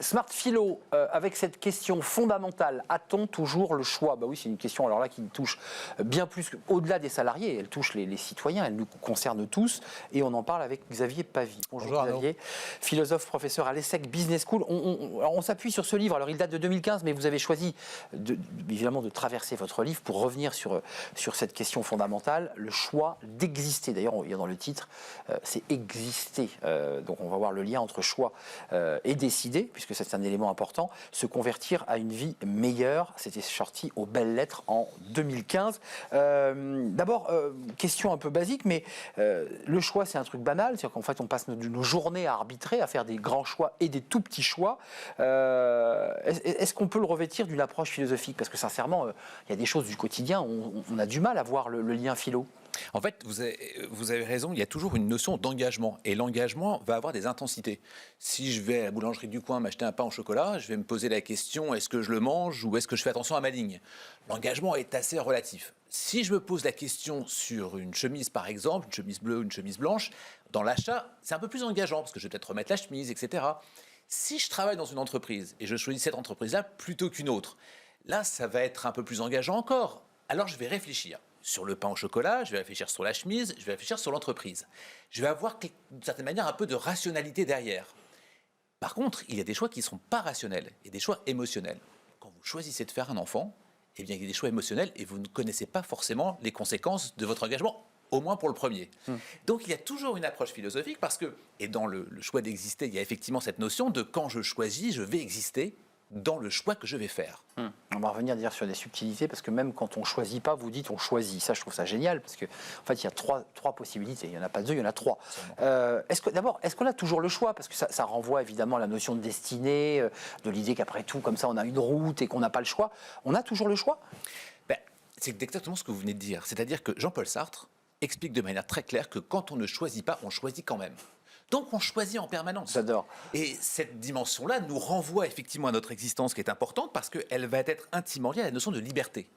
Smart Philo, avec cette question fondamentale, a-t-on toujours le choix? Bah oui, c'est une question alors là qui touche bien plus au-delà des salariés, elle touche les citoyens, elle nous concerne tous, et on en parle avec Xavier Pavie. Bonjour Xavier, philosophe, professeur à l'ESSEC Business School. On s'appuie sur ce livre, alors il date de 2015, mais vous avez choisi évidemment de traverser votre livre pour revenir sur cette question fondamentale, le choix d'exister. D'ailleurs, il y a dans le titre, c'est exister. Donc on va voir le lien entre choix et décider, puisque c'est un élément important, se convertir à une vie meilleure. C'était sorti aux belles lettres en 2015. D'abord, question un peu basique, mais le choix, c'est un truc banal. C'est-à-dire qu'en fait, on passe nos journées à arbitrer, à faire des grands choix et des tout petits choix. Est-ce qu'on peut le revêtir d'une approche philosophique? Parce que sincèrement, il y a des choses du quotidien, on a du mal à voir le lien philo. En fait, vous avez raison, il y a toujours une notion d'engagement. Et l'engagement va avoir des intensités. Si je vais à la boulangerie du coin m'acheter un pain au chocolat, je vais me poser la question, est-ce que je le mange ou est-ce que je fais attention à ma ligne? L'engagement est assez relatif. Si je me pose la question sur une chemise, par exemple, une chemise bleue ou une chemise blanche, dans l'achat, c'est un peu plus engageant parce que je vais peut-être remettre la chemise, etc. Si je travaille dans une entreprise et je choisis cette entreprise-là plutôt qu'une autre, là, ça va être un peu plus engageant encore. Alors, je vais réfléchir. Sur le pain au chocolat, je vais réfléchir sur la chemise, je vais réfléchir sur l'entreprise. Je vais avoir, d'une certaine manière, un peu de rationalité derrière. Par contre, il y a des choix qui ne sont pas rationnels et des choix émotionnels. Quand vous choisissez de faire un enfant, eh bien, il y a des choix émotionnels et vous ne connaissez pas forcément les conséquences de votre engagement, au moins pour le premier. Donc, il y a toujours une approche philosophique parce que, et dans le choix d'exister, il y a effectivement cette notion de quand je choisis, je vais exister dans le choix que je vais faire. On va revenir dire sur des subtilités, parce que même quand on ne choisit pas, vous dites on choisit. Ça, je trouve ça génial, parce qu'en fait, il y a trois possibilités. Il n'y en a pas deux, il y en a trois. Est-ce qu'on a toujours le choix? Parce que ça renvoie évidemment à la notion de destinée, de l'idée qu'après tout, comme ça, on a une route et qu'on n'a pas le choix. On a toujours le choix? C'est exactement ce que vous venez de dire. C'est-à-dire que Jean-Paul Sartre explique de manière très claire que quand on ne choisit pas, on choisit quand même. Donc on choisit en permanence. J'adore. Et cette dimension-là nous renvoie effectivement à notre existence qui est importante parce qu'elle va être intimement liée à la notion de liberté.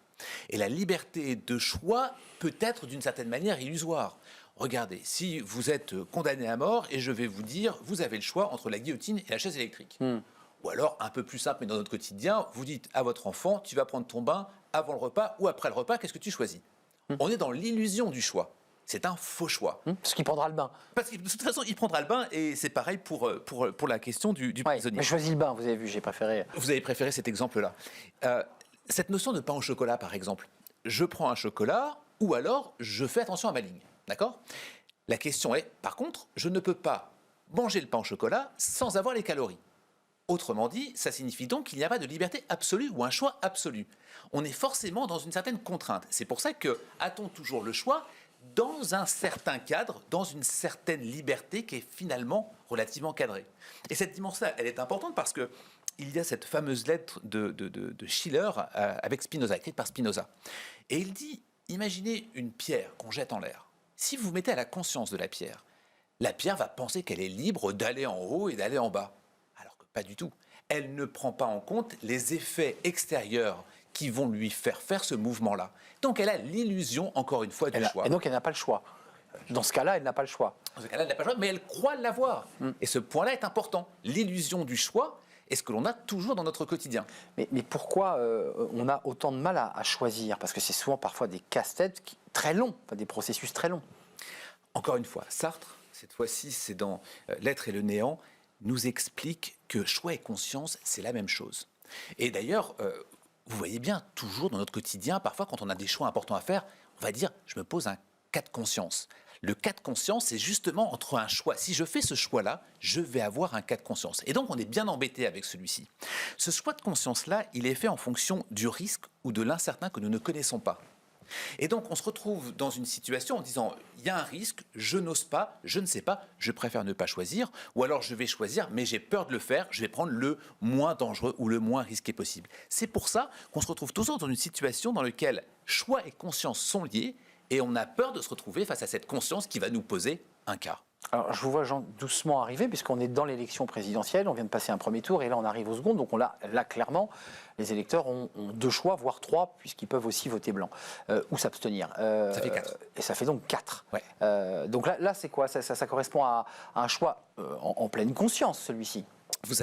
Et la liberté de choix peut être d'une certaine manière illusoire. Regardez, si vous êtes condamné à mort et je vais vous dire, vous avez le choix entre la guillotine et la chaise électrique. Ou alors, un peu plus simple, mais dans notre quotidien, vous dites à votre enfant, tu vas prendre ton bain avant le repas ou après le repas, qu'est-ce que tu choisis? On est dans l'illusion du choix. C'est un faux choix. Parce qu'il prendra le bain. Parce que de toute façon, il prendra le bain et c'est pareil pour la question du prisonnier. Mais choisis le bain, vous avez vu, j'ai préféré. Vous avez préféré cet exemple-là. Cette notion de pain au chocolat, par exemple. Je prends un chocolat ou alors je fais attention à ma ligne. D'accord? La question est, par contre, je ne peux pas manger le pain au chocolat sans avoir les calories. Autrement dit, ça signifie donc qu'il n'y a pas de liberté absolue ou un choix absolu. On est forcément dans une certaine contrainte. C'est pour ça que, a-t-on toujours le choix dans un certain cadre, dans une certaine liberté qui est finalement relativement cadrée. Et cette dimension-là, elle est importante parce que il y a cette fameuse lettre de Schiller avec Spinoza, écrite par Spinoza. Et il dit, imaginez une pierre qu'on jette en l'air. Si vous vous mettez à la conscience de la pierre va penser qu'elle est libre d'aller en haut et d'aller en bas. Alors que pas du tout. Elle ne prend pas en compte les effets extérieurs qui vont lui faire ce mouvement-là. Donc elle a l'illusion, encore une fois, du choix. Et donc elle n'a pas le choix. Dans ce cas-là, elle n'a pas le choix. Dans ce cas-là, elle n'a pas le choix, mais elle croit l'avoir. Et ce point-là est important. L'illusion du choix est ce que l'on a toujours dans notre quotidien. Mais pourquoi on a autant de mal à choisir? Parce que c'est souvent parfois des casse-têtes très longs, des processus très longs. Encore une fois, Sartre, cette fois-ci, c'est dans L'être et le néant, nous explique que choix et conscience, c'est la même chose. Et d'ailleurs, vous voyez bien, toujours dans notre quotidien, parfois quand on a des choix importants à faire, on va dire, je me pose un cas de conscience. Le cas de conscience, c'est justement entre un choix. Si je fais ce choix-là, je vais avoir un cas de conscience. Et donc, on est bien embêté avec celui-ci. Ce choix de conscience-là, il est fait en fonction du risque ou de l'incertain que nous ne connaissons pas. Et donc, on se retrouve dans une situation en disant, il y a un risque, je n'ose pas, je ne sais pas, je préfère ne pas choisir, ou alors je vais choisir, mais j'ai peur de le faire, je vais prendre le moins dangereux ou le moins risqué possible. C'est pour ça qu'on se retrouve toujours dans une situation dans laquelle choix et conscience sont liés, et on a peur de se retrouver face à cette conscience qui va nous poser un cas. Alors, je vous vois, Jean, doucement arriver, puisqu'on est dans l'élection présidentielle, on vient de passer un premier tour, et là, on arrive au second. Donc, là, clairement, les électeurs ont deux choix, voire trois, puisqu'ils peuvent aussi voter blanc, ou s'abstenir. Ça fait 4. Et ça fait donc 4. Ouais. Donc là c'est quoi? Ça correspond à un choix en pleine conscience, celui-ci.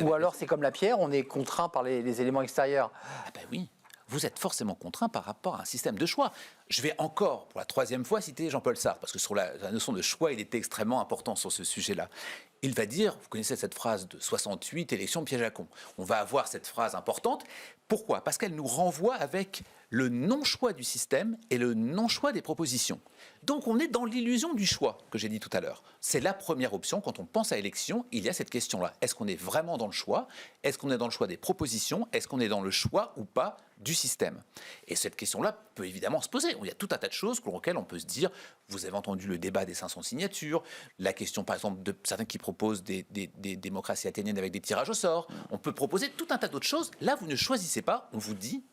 Ou alors c'est comme la pierre, on est contraint par les éléments extérieurs. Ah ben oui, vous êtes forcément contraint par rapport à un système de choix. Je vais encore, pour la 3e fois, citer Jean-Paul Sartre, parce que sur la notion de choix, il était extrêmement important sur ce sujet-là. Il va dire, vous connaissez cette phrase de 68, élection piège à con. On va avoir cette phrase importante. Pourquoi ? Parce qu'elle nous renvoie avec le non-choix du système et le non-choix des propositions. Donc on est dans l'illusion du choix que j'ai dit tout à l'heure. C'est la première option. Quand on pense à élection, il y a cette question-là. Est-ce qu'on est vraiment dans le choix ? Est-ce qu'on est dans le choix des propositions ? Est-ce qu'on est dans le choix ou pas du système ? Et cette question-là peut évidemment se poser. Il y a tout un tas de choses pour lesquelles on peut se dire, vous avez entendu le débat des 500 signatures, la question par exemple de certains qui proposent des démocraties athéniennes avec des tirages au sort. On peut proposer tout un tas d'autres choses. Là, vous ne choisissez pas, on vous dit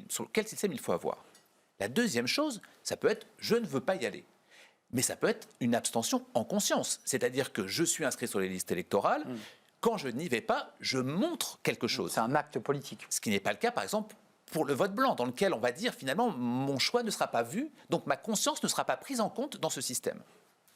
sur quel système il faut avoir. La deuxième chose, ça peut être je ne veux pas y aller. Mais ça peut être une abstention en conscience. C'est-à-dire que je suis inscrit sur les listes électorales. Quand je n'y vais pas, je montre quelque chose. C'est un acte politique. Ce qui n'est pas le cas, par exemple, pour le vote blanc, dans lequel on va dire finalement mon choix ne sera pas vu, donc ma conscience ne sera pas prise en compte dans ce système.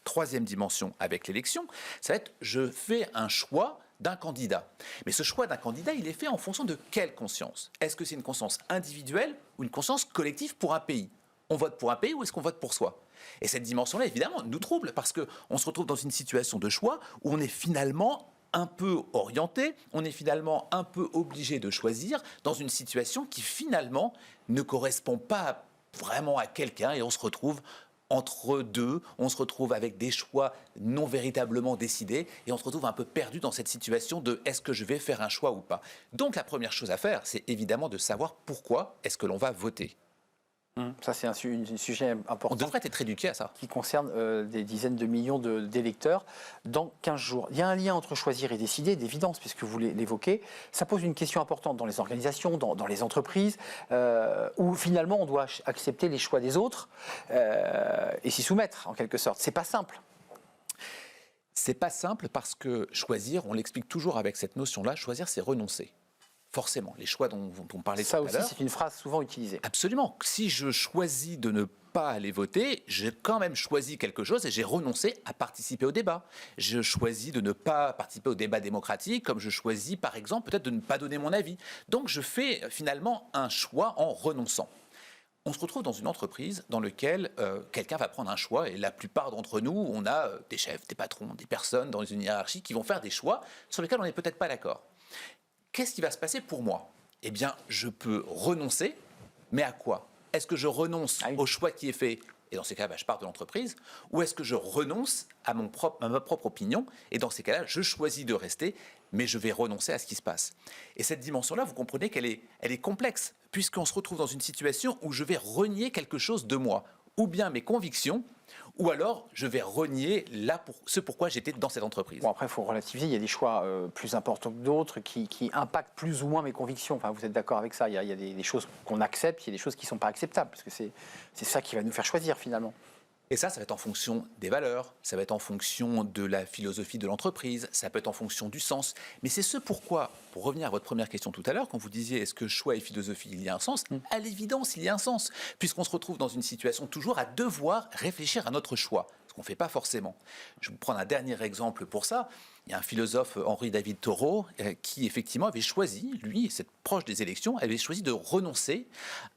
Troisième dimension avec l'élection, ça va être je fais un choix d'un candidat. Mais ce choix d'un candidat, il est fait en fonction de quelle conscience ? Est-ce que c'est une conscience individuelle ou une conscience collective pour un pays ? On vote pour un pays ou est-ce qu'on vote pour soi ? Et cette dimension-là, évidemment, nous trouble parce qu'on se retrouve dans une situation de choix où on est finalement un peu orienté, on est finalement un peu obligé de choisir dans une situation qui finalement ne correspond pas vraiment à quelqu'un et on se retrouve entre deux, on se retrouve avec des choix non véritablement décidés et on se retrouve un peu perdu dans cette situation de est-ce que je vais faire un choix ou pas. Donc la première chose à faire, c'est évidemment de savoir pourquoi est-ce que l'on va voter. Ça, c'est un sujet important. On devrait être éduqué à ça. Qui concerne des dizaines de millions d'électeurs dans 15 jours. Il y a un lien entre choisir et décider, d'évidence, puisque vous l'évoquez. Ça pose une question importante dans les organisations, dans les entreprises, où finalement on doit accepter les choix des autres et s'y soumettre, en quelque sorte. C'est pas simple. C'est pas simple parce que choisir, on l'explique toujours avec cette notion-là, choisir, c'est renoncer. Forcément, les choix dont on parlait tout à l'heure. Ça aussi, c'est une phrase souvent utilisée. Absolument. Si je choisis de ne pas aller voter, j'ai quand même choisi quelque chose et j'ai renoncé à participer au débat. Je choisis de ne pas participer au débat démocratique, comme je choisis, par exemple, peut-être de ne pas donner mon avis. Donc, je fais finalement un choix en renonçant. On se retrouve dans une entreprise dans laquelle quelqu'un va prendre un choix et la plupart d'entre nous, on a des chefs, des patrons, des personnes dans une hiérarchie qui vont faire des choix sur lesquels on n'est peut-être pas d'accord. Qu'est-ce qui va se passer pour moi ? Eh bien, je peux renoncer, mais à quoi ? Est-ce que je renonce au choix qui est fait ? Et dans ces cas-là, je pars de l'entreprise. Ou est-ce que je renonce à ma propre opinion ? Et dans ces cas-là, je choisis de rester, mais je vais renoncer à ce qui se passe. Et cette dimension-là, vous comprenez qu'elle est complexe, puisqu'on se retrouve dans une situation où je vais renier quelque chose de moi, ou bien mes convictions, ou alors je vais renier ce pourquoi j'étais dans cette entreprise. Bon, après, il faut relativiser. Il y a des choix plus importants que d'autres qui impactent plus ou moins mes convictions. Enfin, vous êtes d'accord avec ça ? Il y a des choses qu'on accepte, il y a des choses qui ne sont pas acceptables, parce que c'est ça qui va nous faire choisir, finalement. Et ça va être en fonction des valeurs, ça va être en fonction de la philosophie de l'entreprise, ça peut être en fonction du sens. Mais c'est ce pourquoi, pour revenir à votre première question tout à l'heure, quand vous disiez est-ce que choix et philosophie, il y a un sens ? À l'évidence, il y a un sens, puisqu'on se retrouve dans une situation toujours à devoir réfléchir à notre choix, ce qu'on ne fait pas forcément. Je vais vous prendre un dernier exemple pour ça. Il y a un philosophe, Henri David Thoreau, qui effectivement avait choisi, lui, cette proche des élections, avait choisi de renoncer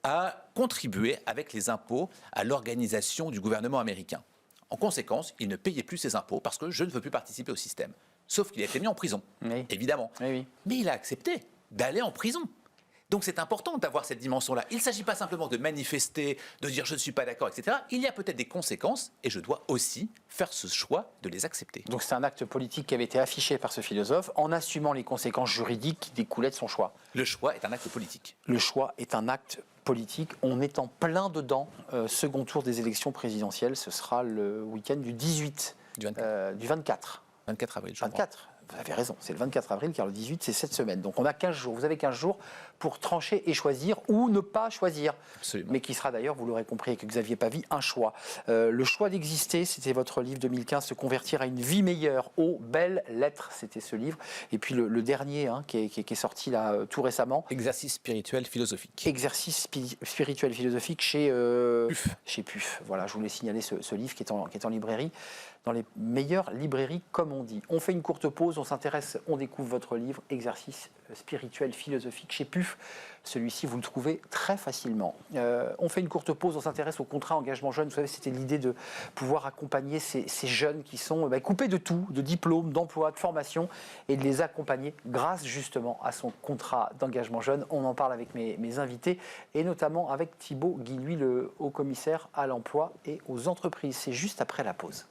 à contribuer avec les impôts à l'organisation du gouvernement américain. En conséquence, il ne payait plus ses impôts parce que je ne veux plus participer au système. Sauf qu'il a été mis en prison, évidemment. Oui. Mais il a accepté d'aller en prison. Donc c'est important d'avoir cette dimension-là. Il ne s'agit pas simplement de manifester, de dire je ne suis pas d'accord, etc. Il y a peut-être des conséquences et je dois aussi faire ce choix de les accepter. Donc c'est un acte politique qui avait été affiché par ce philosophe en assumant les conséquences juridiques qui découlaient de son choix. Le choix est un acte politique. Le choix est un acte politique. On est en plein dedans. Second tour des élections présidentielles, ce sera le week-end du 18, du 24. 24 avril, je crois. 24. Vous avez raison, c'est le 24 avril, car le 18, c'est cette semaine. Donc on a 15 jours. Vous avez 15 jours pour trancher et choisir ou ne pas choisir. Absolument. Mais qui sera d'ailleurs, vous l'aurez compris avec Xavier Pavie, un choix. Le choix d'exister, c'était votre livre 2015, Se convertir à une vie meilleure aux belles lettres. C'était ce livre. Et puis le dernier qui est sorti là tout récemment. Exercice spirituel philosophique. Exercice spirituel philosophique chez PUF. Chez PUF. Voilà, je voulais signaler ce livre qui est en librairie, dans les meilleures librairies, comme on dit. On fait une courte pause. pause, on découvre votre livre « Exercice spirituel philosophique » chez PUF. Celui-ci, vous le trouvez très facilement. On fait une courte pause, on s'intéresse au contrat engagement jeune. Vous savez, c'était l'idée de pouvoir accompagner ces jeunes qui sont coupés de tout, de diplôme, d'emploi, de formation, et de les accompagner grâce justement à son contrat d'engagement jeune. On en parle avec mes invités, et notamment avec Thibaut Guilluy, le haut-commissaire à l'emploi et aux entreprises. C'est juste après la pause.